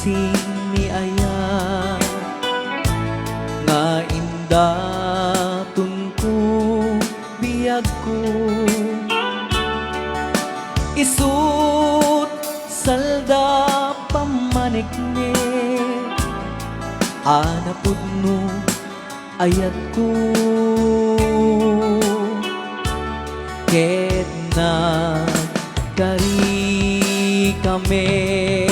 kasing ni aya nga indaton ko biyag ko isut salda pamanik ni anapod no ayat ko ket nagkari kami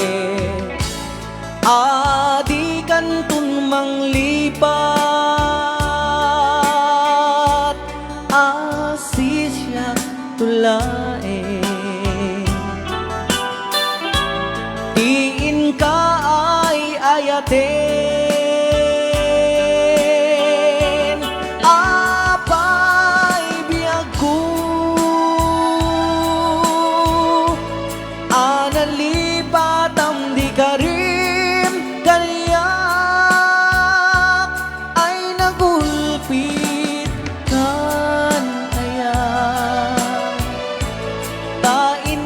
adi kantun manglipat asisyak tulae tiin ka ay ayaten apay biyag ko analipat am di karim kaliyak ay nagulpit kan ayan tain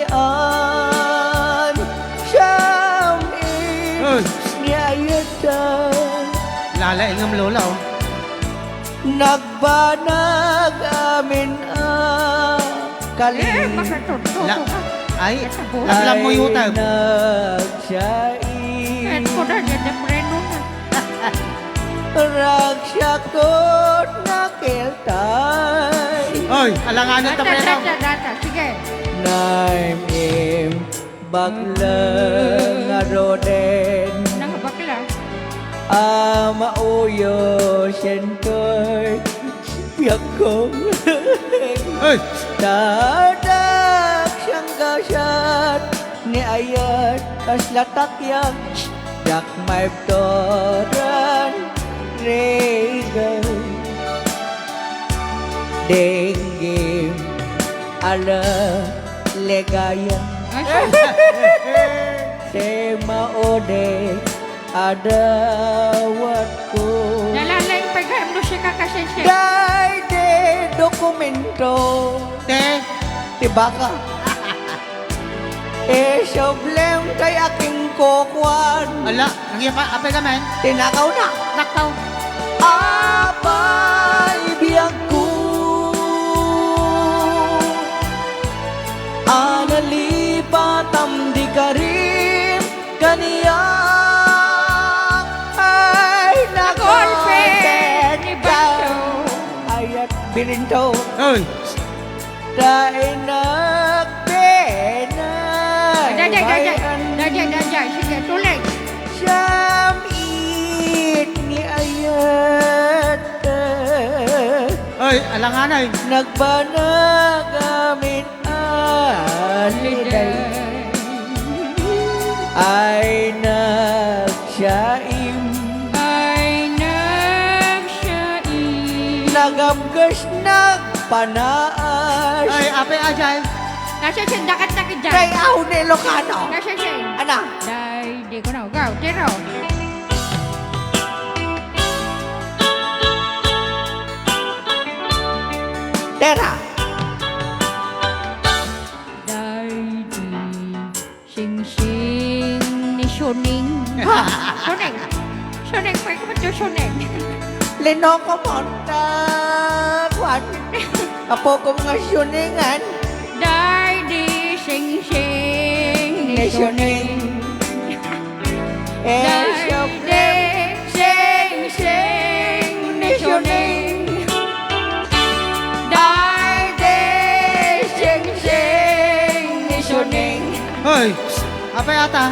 nagpinaybayan siyam niyayatan Lalaingam lola oh. nagbanag amin kalim La ay, laglam mo yung utang. nagsiyain ko na yan na preno na. ragsakot nakiltay Oy, alanganan ta preno. Data, sige. naim baklang aroden Nang bakla. mauyo syenkoy biyak ko Oy, dadak siyang gasyat ni ayat kaslatakyak yak maibtoran regal denggim ala legaya tema ode adawat ko Nalalay pagkain mo siya kakasensya. day de dokumento te. tibaka soblem kay aking kokwan Ala, nangyay pa, apay ka man. tinakaw na Nakaw. apay biyag ko analipat am di karim kaniyak ay Nagolpe ni Bato. ayat bininto Oy, dahil nagpenay Dajay. Sige, tuloy. siyam it ni ayat oy, alanganay. nagbanag amin aliday ay nagsiyaim Ay nagsiyain. nagabgas nagpanaas Oy, apay ajay. Nasa siya, dakat na ka kay dyan. aw ni Ilocano Nasa siya. anak Day, di ko na ugaw. Tiro. tera Day, di, sing-sing ni Suning. Suning, pwede mo ito Suning. linoko monta kwan apo ko mga syuningan Day, di, sing-sing ni ni Suning. syuning Day, soblem di, sing-sing ni Suning. Day, di, sing-sing ni Suning. Oy, apay ata.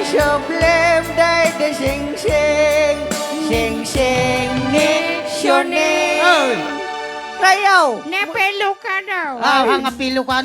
soblem day de sing sing ni syuning Oy, kayaw Nepelo ka daw. ang apilo ka